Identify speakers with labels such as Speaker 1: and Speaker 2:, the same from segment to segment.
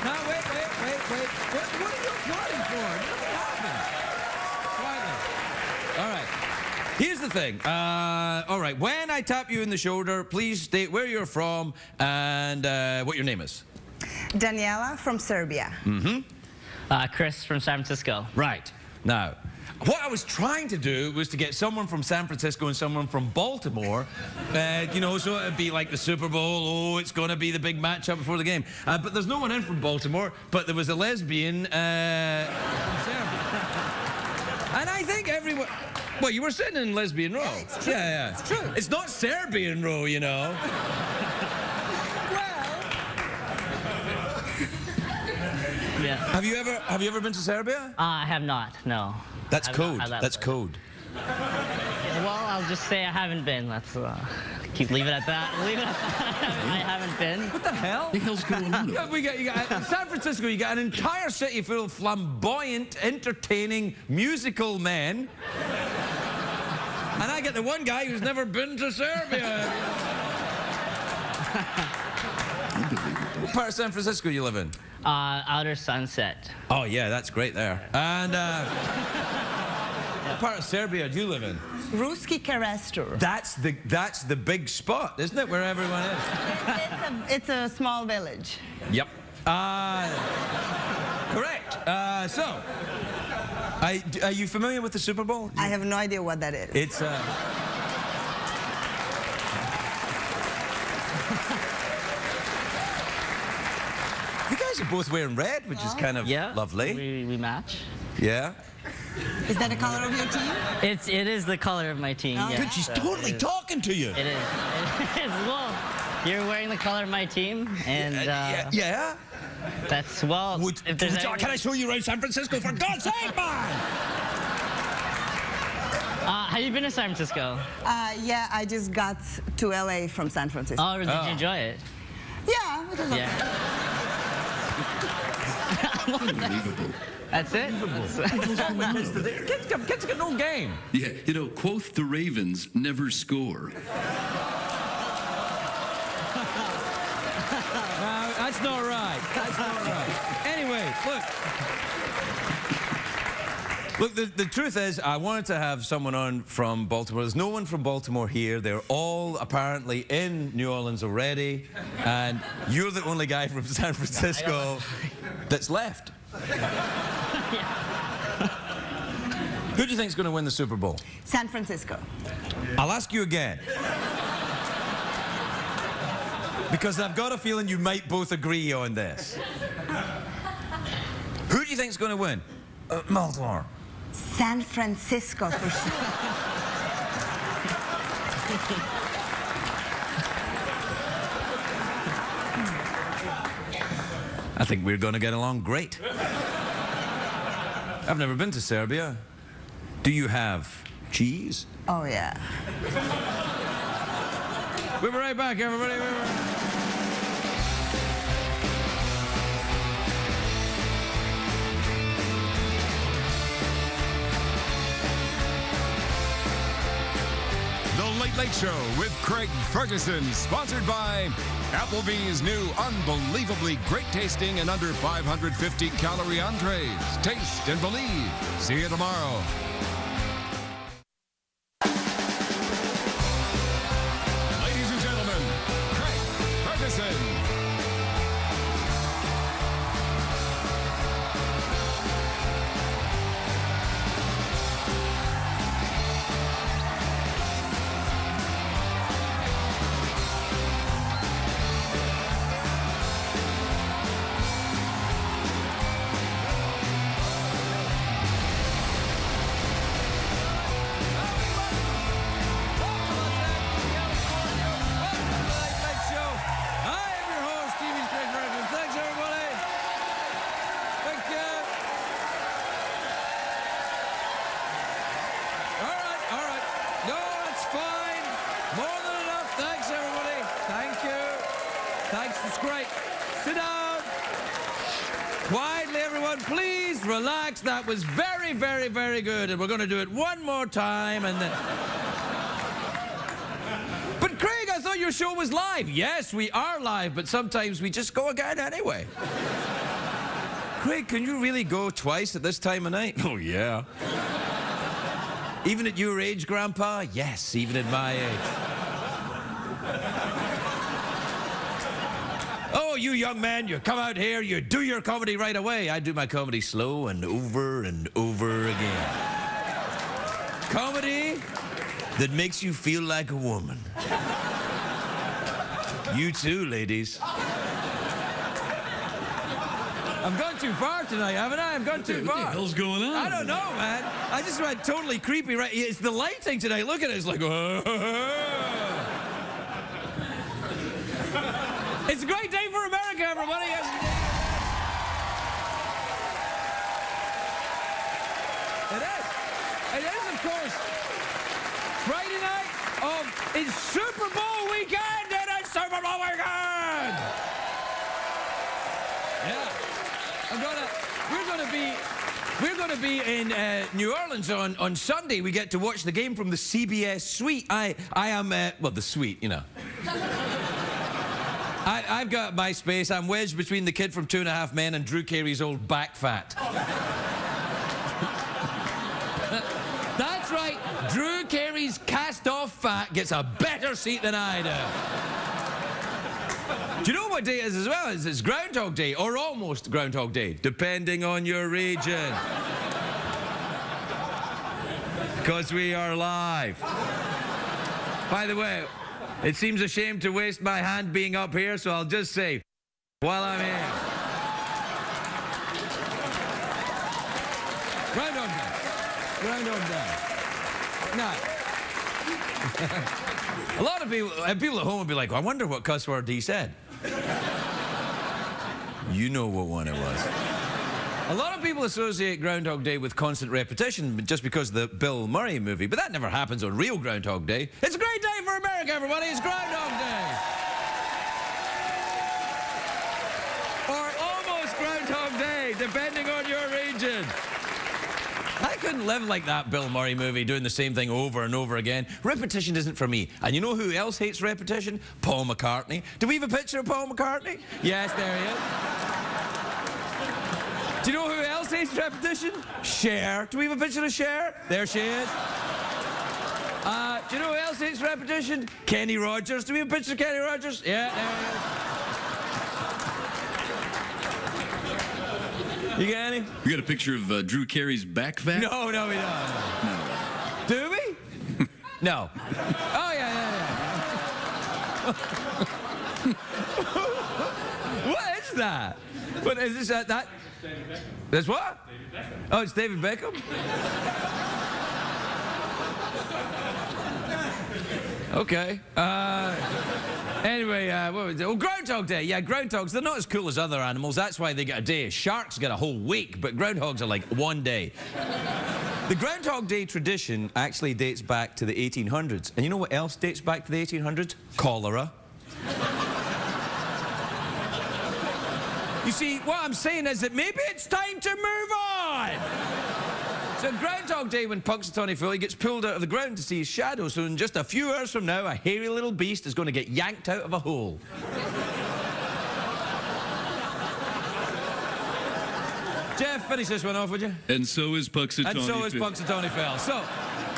Speaker 1: Now, wait. What are you applauding for? Nothing happened. Quietly. All right. Here's the thing. All right. When I tap you in the shoulder, please state where you're from and what your name is.
Speaker 2: Daniela from Serbia.
Speaker 1: Mm-hmm.
Speaker 3: Chris from San Francisco.
Speaker 1: Right. Now, what I was trying to do was to get someone from San Francisco and someone from Baltimore, you know, so it'd be like the Super Bowl. Oh, it's going to be the big matchup before the game. But there's no one in from Baltimore, but there was a lesbian from Serbia. And I think everyone... Well, you were sitting in lesbian row.
Speaker 2: Yeah, it's true.
Speaker 1: Yeah.
Speaker 2: It's true.
Speaker 1: It's not Serbian row, you know.
Speaker 3: Yeah.
Speaker 1: Have you ever been to Serbia?
Speaker 3: I have not, no.
Speaker 1: That's code.
Speaker 3: Not,
Speaker 1: That's code.
Speaker 3: Well, I'll just say I haven't been. Let's leave it at that. Leave it at that. I haven't been.
Speaker 1: What the hell?
Speaker 4: What the hell's going on?
Speaker 1: You got San Francisco, you got an entire city full of flamboyant, entertaining, musical men. And I get the one guy who's never been to Serbia. What part of San Francisco you live in?
Speaker 3: Outer Sunset.
Speaker 1: Oh, yeah, that's great there. And what part of Serbia do you live in?
Speaker 2: Ruski Karestur.
Speaker 1: That's the big spot, isn't it, where everyone is?
Speaker 2: It's a small village.
Speaker 1: Yep. Correct. So, are you familiar with the Super Bowl?
Speaker 2: I have no idea what that is.
Speaker 1: It's You guys are both wearing red, which is kind of lovely.
Speaker 3: We match.
Speaker 1: Yeah.
Speaker 2: Is that the color of your team?
Speaker 3: It is the color of my team.
Speaker 2: Oh,
Speaker 3: Yeah.
Speaker 1: Good, she's totally talking to you.
Speaker 3: It is. It is. Well, you're wearing the color of my team, and
Speaker 1: yeah.
Speaker 3: that's if there's
Speaker 1: Can I show you around San Francisco, for God's sake, man?
Speaker 3: Have you been to San Francisco?
Speaker 2: Yeah, I just got to LA from San Francisco.
Speaker 3: Oh, did you enjoy it?
Speaker 2: Yeah, it was okay.
Speaker 3: Yeah.
Speaker 4: Unbelievable.
Speaker 3: That's it?
Speaker 1: Kids got no game.
Speaker 4: Yeah, you know, quoth the Ravens never score.
Speaker 1: No, that's not right. That's not right. Anyway, look, the truth is, I wanted to have someone on from Baltimore. There's no one from Baltimore here. They're all apparently in New Orleans already. And you're the only guy from San Francisco that's left. Who do you think is going to win the Super Bowl?
Speaker 2: San Francisco.
Speaker 1: I'll ask you again. Because I've got a feeling you might both agree on this. Who do you think is going to win? Baltimore.
Speaker 2: San Francisco for sure.
Speaker 1: I think we're going to get along great. I've never been to Serbia. Do you have cheese?
Speaker 2: Oh, yeah.
Speaker 1: We'll be right back, everybody.
Speaker 5: The Late Late Show with Craig Ferguson, sponsored by Applebee's new unbelievably great tasting and under 550 calorie entrees. Taste and believe. See you tomorrow. Ladies and gentlemen, Craig Ferguson.
Speaker 1: Quietly, everyone, please relax. That was very, very, very good. And we're going to do it one more time, and then... your show was live. Yes, we are live, but sometimes we just go again anyway. Craig, can you really go twice at this time of night? Oh, yeah. Even at your age, Grandpa? Yes, even at my age. Oh, you young man, you come out here, you do your comedy right away. I do my comedy slow and over again. Comedy that makes you feel like a woman. You too, ladies. I've gone too far tonight, haven't I? I've gone too far.
Speaker 4: What the hell's going on?
Speaker 1: I don't know, man. I just went totally creepy, right? It's the lighting tonight. Look at it. It's like, It's a great day for America, everybody. It is. It is, of course. Friday night it's Super Bowl weekend, and it's Super Bowl weekend. Yeah. We're gonna be in New Orleans on Sunday. We get to watch the game from the CBS suite. I am well, the suite, you know. I've got my space. I'm wedged between the kid from 2.5 Men and Drew Carey's old back fat. That's right. Drew Carey's cast-off fat gets a better seat than I do. Do you know what day it is as well? It's Groundhog Day, or almost Groundhog Day, depending on your region. Because we are live. By the way, it seems a shame to waste my hand being up here, so I'll just say, while I'm here. Groundhog Day. Groundhog Day. Now, a lot of people at home will be like, I wonder what cuss word he said. You know what one it was. A lot of people associate Groundhog Day with constant repetition just because of the Bill Murray movie, but that never happens on real Groundhog Day. It's a great day for America, everybody. It's Groundhog Day. Or almost Groundhog Day, depending on your region. I couldn't live like that Bill Murray movie, doing the same thing over and over again. Repetition isn't for me. And you know who else hates repetition? Paul McCartney. Do we have a picture of Paul McCartney? Yes, there he is. Do you know who else hates repetition? Cher. Do we have a picture of Cher? There she is. Do you know who else hates repetition? Kenny Rogers. Do we have a picture of Kenny Rogers? Yeah, there he is. You got any?
Speaker 4: We got a picture of Drew Carey's back fat?
Speaker 1: No, we don't. No. Do we? No. Oh, yeah. What is that? What is this? That? That's what? David Beckham. Oh, it's David Beckham? Okay. Anyway, what was it? Oh, Groundhog Day. Yeah, groundhogs, they're not as cool as other animals. That's why they get a day. Sharks get a whole week, but groundhogs are like one day. The Groundhog Day tradition actually dates back to the 1800s. And you know what else dates back to the 1800s? Cholera. You see, what I'm saying is that maybe it's time to move on. So Groundhog Day, when Punxsutawney Phil, he gets pulled out of the ground to see his shadow. So in just a few hours from now, a hairy little beast is going to get yanked out of a hole. Jeff, finish this one off, would you?
Speaker 4: And so is Punxsutawney Phil.
Speaker 1: And so is Punxsutawney Phil. So,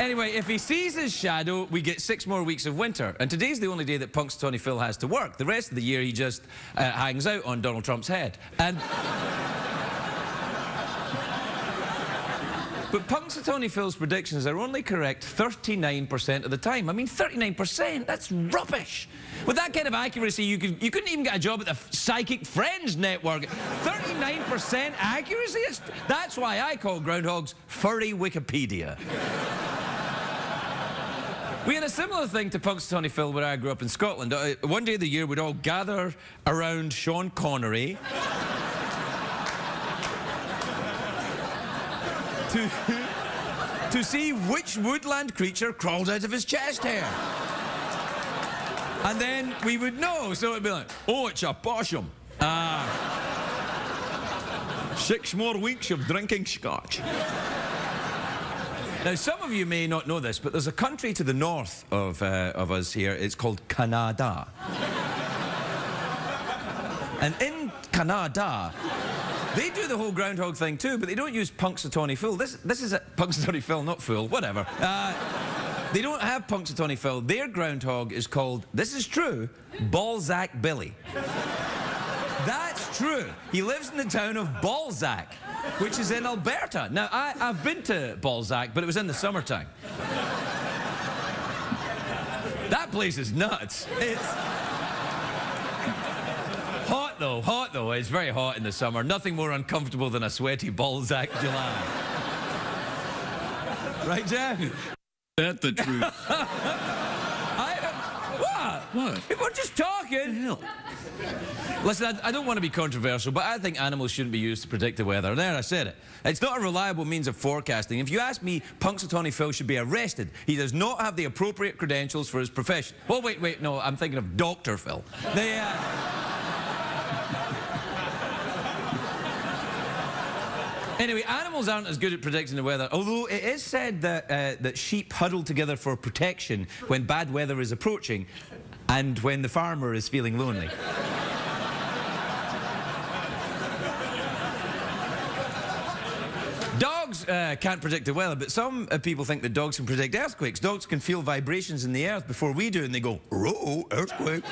Speaker 1: anyway, if he sees his shadow, we get 6 more weeks of winter. And today's the only day that Punxsutawney Phil has to work. The rest of the year, he just hangs out on Donald Trump's head. And... But Punxsutawney Phil's predictions are only correct 39% of the time. I mean, 39%, that's rubbish. With that kind of accuracy, you couldn't even get a job at the Psychic Friends Network. 39% accuracy? That's why I call groundhogs furry Wikipedia. We had a similar thing to Punxsutawney Phil where I grew up in Scotland. One day of the year, we'd all gather around Sean Connery to see which woodland creature crawled out of his chest hair. And then we would know, so it'd be like, oh, it's a possum. 6 more weeks of drinking scotch. Now, some of you may not know this, but there's a country to the north of us here. It's called Canada. And in Canada, they do the whole groundhog thing too, but they don't use Punxsutawney Phil. This is a Punxsutawney Phil, not Phil, whatever. They don't have Punxsutawney Phil. Their groundhog is called, this is true, Balzac Billy. That's true. He lives in the town of Balzac, which is in Alberta. Now, I've been to Balzac, but it was in the summertime. That place is nuts. It's hot though. It's very hot in the summer. Nothing more uncomfortable than a sweaty Balzac July. Right, Jeff?
Speaker 4: That's the truth.
Speaker 1: What? We're just talking.
Speaker 4: Hell.
Speaker 1: Listen, I don't want to be controversial, but I think animals shouldn't be used to predict the weather. There, I said it. It's not a reliable means of forecasting. If you ask me, Punxsutawney Phil should be arrested. He does not have the appropriate credentials for his profession. Well, wait, no, I'm thinking of Dr. Phil. Anyway, animals aren't as good at predicting the weather, although it is said that sheep huddle together for protection when bad weather is approaching and when the farmer is feeling lonely. Dogs can't predict the weather, but some people think that dogs can predict earthquakes. Dogs can feel vibrations in the earth before we do, and they go, "Oh, earthquake."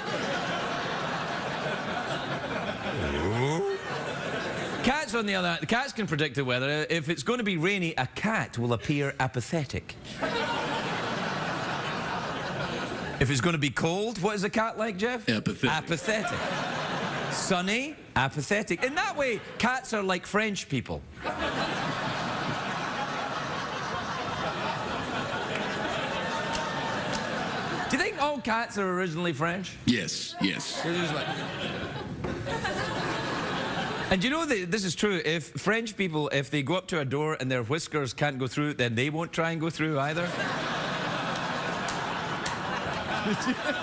Speaker 1: Cats, on the other hand, the cats can predict the weather. If it's going to be rainy, a cat will appear apathetic. If it's going to be cold, what is a cat like, Jeff?
Speaker 4: Apathetic.
Speaker 1: Apathetic. Sunny, apathetic. In that way, cats are like French people. Do you think all cats are originally French?
Speaker 4: Yes.
Speaker 1: They're just like... And you know that this is true. If French people, if they go up to a door and their whiskers can't go through, then they won't try and go through either.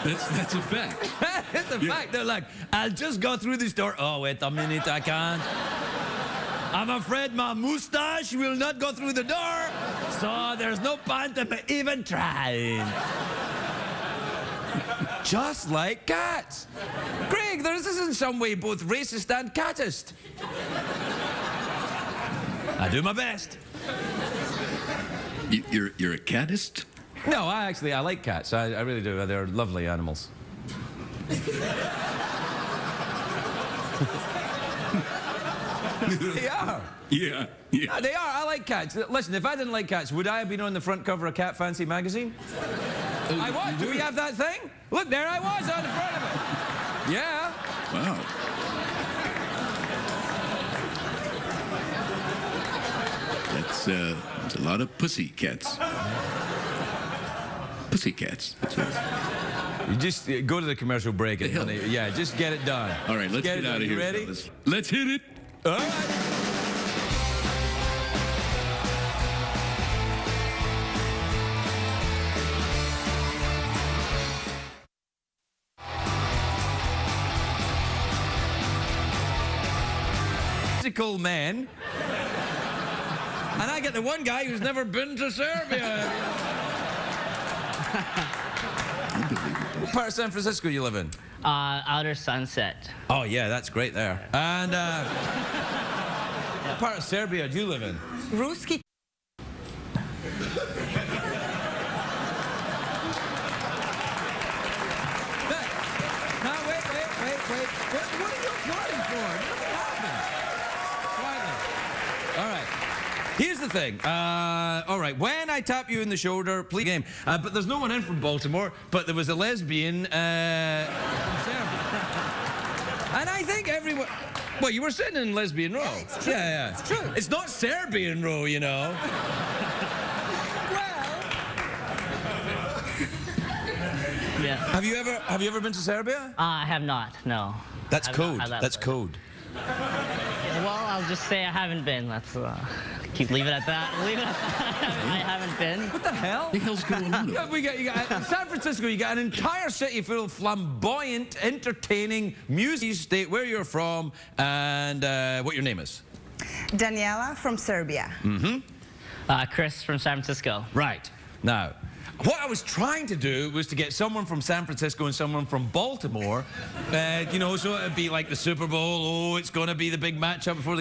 Speaker 4: That's a fact.
Speaker 1: It's a fact. They're like, I'll just go through this door. Oh, wait a minute, I can't. I'm afraid my moustache will not go through the door, so there's no point in me even trying. Just like cats. Craig, this is in some way both racist and catist. I do my best.
Speaker 4: You're a catist?
Speaker 1: No, I like cats. I really do. They're lovely animals. They are.
Speaker 4: Yeah.
Speaker 1: They are. I like cats. Listen, if I didn't like cats, would I have been on the front cover of Cat Fancy magazine? I was. Do we have that thing? Look, there I was on the front of it. Yeah.
Speaker 4: Wow. That's a lot of pussy cats. Pussy cats. That's what it is.
Speaker 1: You just go to the commercial break. Yeah, just get it done.
Speaker 4: All right, let's get out of here.
Speaker 1: You ready?
Speaker 4: Fellas. Let's hit it.
Speaker 1: All right. Men, and I get the one guy who's never been to Serbia. What part of San Francisco you live in?
Speaker 3: Outer Sunset.
Speaker 1: Oh yeah, that's great there. And what part of Serbia do you live in?
Speaker 2: Ruski.
Speaker 1: Now wait. What are you applauding for? All right. Here's the thing. All right. When I tap you in the shoulder, please game. But there's no one in from Baltimore. But there was a lesbian from Serbia. And I think everyone. Well, you were sitting in lesbian row.
Speaker 2: Yeah, it's true.
Speaker 1: Yeah.
Speaker 2: It's true.
Speaker 1: It's not Serbian row, you know.
Speaker 3: Yeah.
Speaker 1: Have you ever been to Serbia?
Speaker 3: I have not. No.
Speaker 1: That's
Speaker 3: I've
Speaker 1: code.
Speaker 3: not had that
Speaker 1: That's
Speaker 3: pleasure.
Speaker 1: code.
Speaker 3: Well, I'll just say I haven't been. Let's leave it at that. I haven't been.
Speaker 1: What the hell?
Speaker 4: What the hell's going on?
Speaker 1: You got San Francisco, you got an entire city full of flamboyant, entertaining music. State where you're from and what your name is.
Speaker 2: Daniela from Serbia.
Speaker 3: Chris from San Francisco.
Speaker 1: Right. Now, what I was trying to do was to get someone from San Francisco and someone from Baltimore, you know, so it'd be like the Super Bowl. Oh, it's going to be the big matchup before the